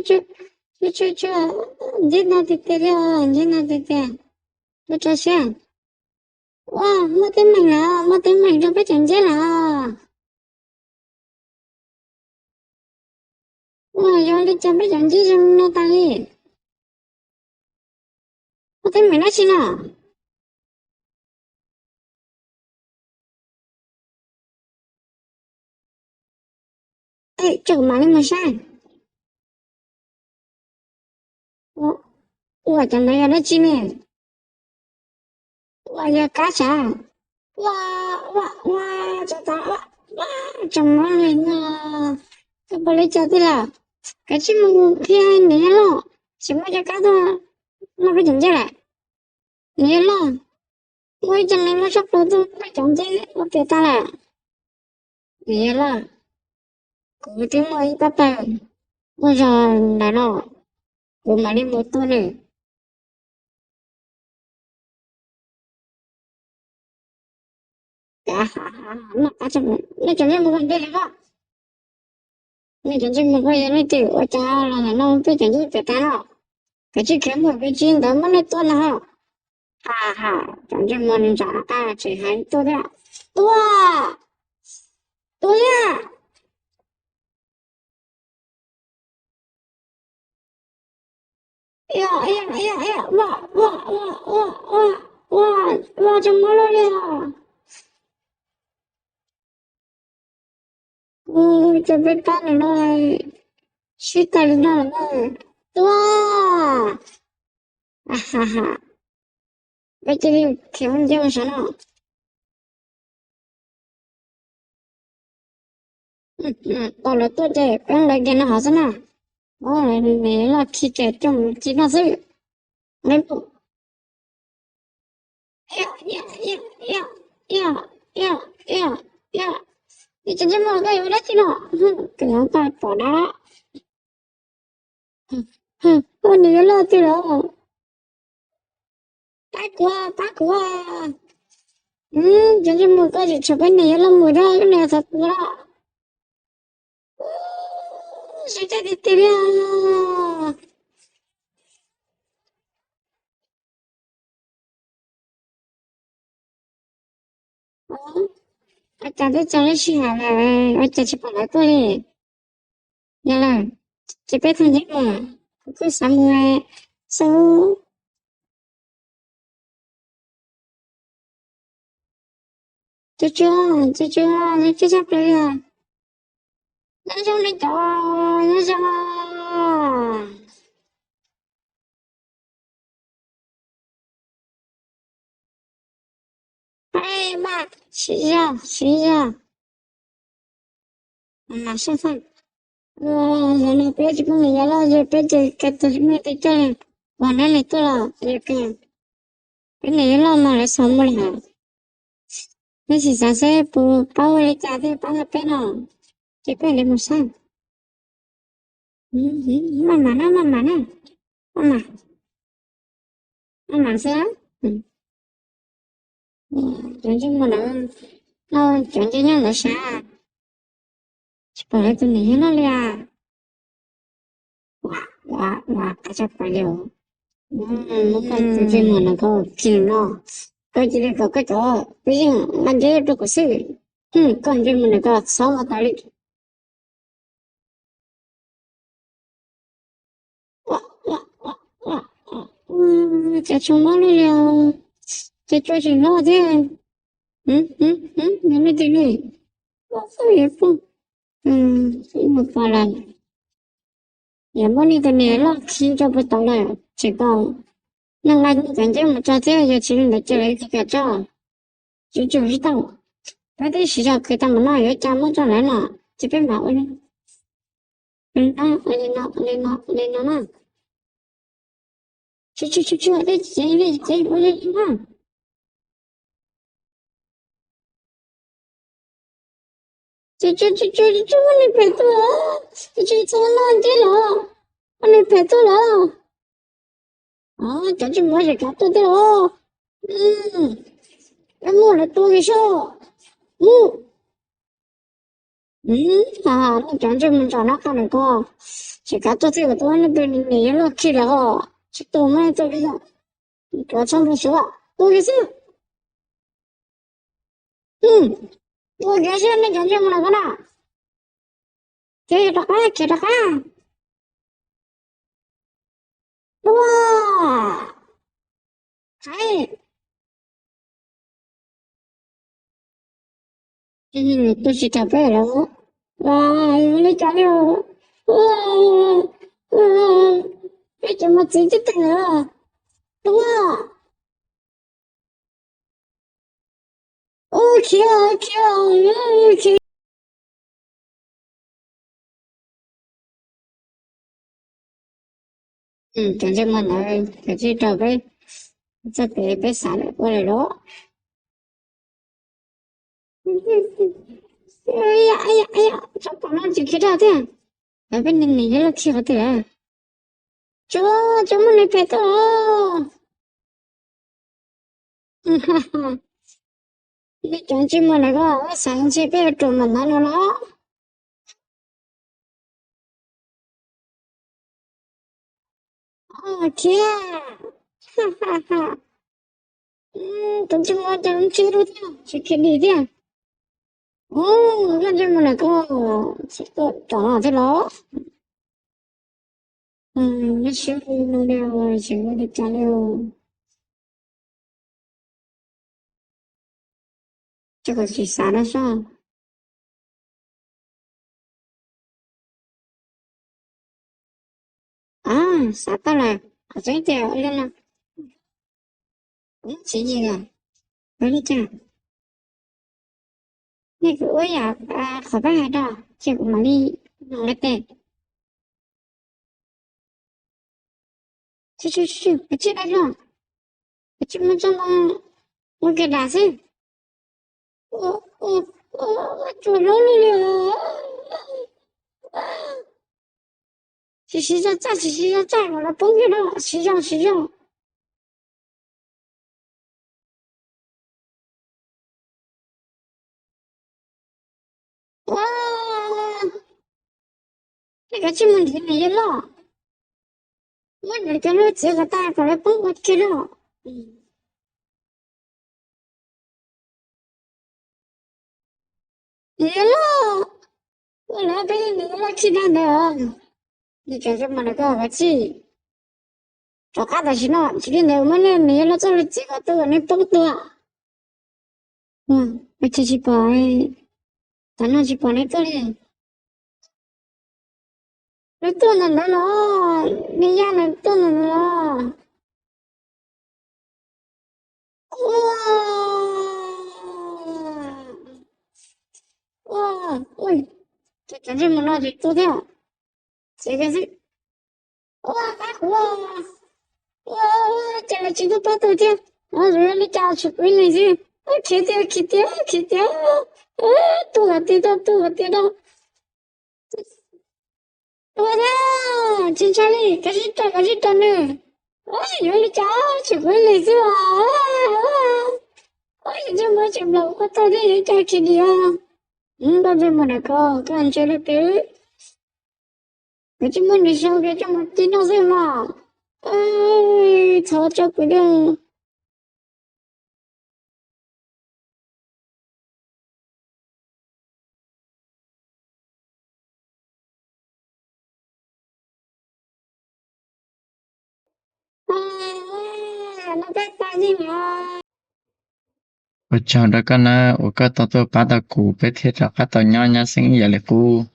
这，你那得得了，你那得得，这些，哇，没得买了，没得买了，被抢劫了，哇，要你家被抢劫什么大爷，没得买了去了，哎，这个马里没删，我真的要来几年，我要干啥？这咋了？哇，怎么了呢？这不来家的了，赶紧么偏年了，什么就搞到那个人家了，年了，我已经年了差不多都被中间我别打了，年了，固定我100，我说来了，我买的没多呢，哈哈哈，那中间没问题了，那中间没关系，那对我家了，那我被中间别打了，赶紧看我被进的没那多了哈。哈哈，反正没人找啊，这还多点儿，多啊多呀！哎呀！哇！怎么了呀？这被打人了，谁打人了？哇！哈哈，我这里开玩笑啥了？到了多久？不用来电脑好着呢。我来没了，提着种几个字，没不。呀！你真正么个有点劲了，给人家打了，我你了对了，大哥，真正么个就吃饭你了，没得有两三个了，谁家的对了？我早就洗好了，我再去把它过来，来了，这边看见吗？这什么？手。这下不了，那就那个，那什么？哎妈，洗一下，马上饭。原来别这个没了，就别这个都是没得这了，往那里做了，这个别没了嘛，来什么了？那是啥子不把我的家的把它变了，这个你没上。慢慢呢，慢慢，慢慢噻。嗯真正不能，那真正要那啥，本来就没了呀。大家朋友，我看最近嘛那个评了，这个，毕竟俺这这个事，感觉嘛那个什么道理，哇哇哇，这什么了了，这做什么的？原来对嘞，我这也不，这么发了，也没你的脸了，听着不到了，这个。那俺反正我找这个就请人来这来这个找，就是到，他的学校给他们那有家么找来了，这边嘛我呢，我呢，去，我的这我的嘛，这我的排多了，这我哪点了，我的排多了，这我是搞多的了，要我来多一少，嗯。嗯，啊，你讲这么早那看那个，这个做这个多那个你了去了哦，这多么这个，你给我唱不说，我给是，嗯，我给是你讲这么那个啦，给他看，哇，哎，不是他背了哦，哇，你讲的哦，哇，你怎么直接等了？哇，OK OK，讲这么难，可是找呗。这被杀了过来了。哎呀哎呀哎呀，这帮人就去到的，那边你了去好的，这么你别的哦，哈哈，你讲这么那个，我上次被专门拿了了，哦天，哈哈哈，等这么等去了的，去去你的，哦，看这么那个，这个长了的了，你辛苦了，辛苦的讲了，这个是啥的上？啊，啥到了？好像掉了，谁几个？我跟你讲，那个我呀，好办还到，结果嘛你弄了的，去，不记得了，我基本上我给打死，我做弄了，去洗澡再去洗澡再，我来崩溃了，洗澡，哇，那个进门题没了，我那个了这个大过来崩过去了，没了，我那边没了其他的。你干什么那个我去，做啥子去了？今天我们那没了，做了几个多，你不多。我去帮哎，咱俩去帮你做嘞。你多难的了，你养的多难的了。喂，这干什么了？就做掉，这个是哇，讲了几个八头的，我说你家去归那些，去掉，多个地道，我的，警察哩，可是找呢，有你家去归那些我已经没钱了，我到底有家去的啊，到这么那个，感觉了对，我这么你想给这么低到什么？操，这不了。那再打你啊！我找到个呢，我个到巴达古被贴着个到鸟鸟生意了古。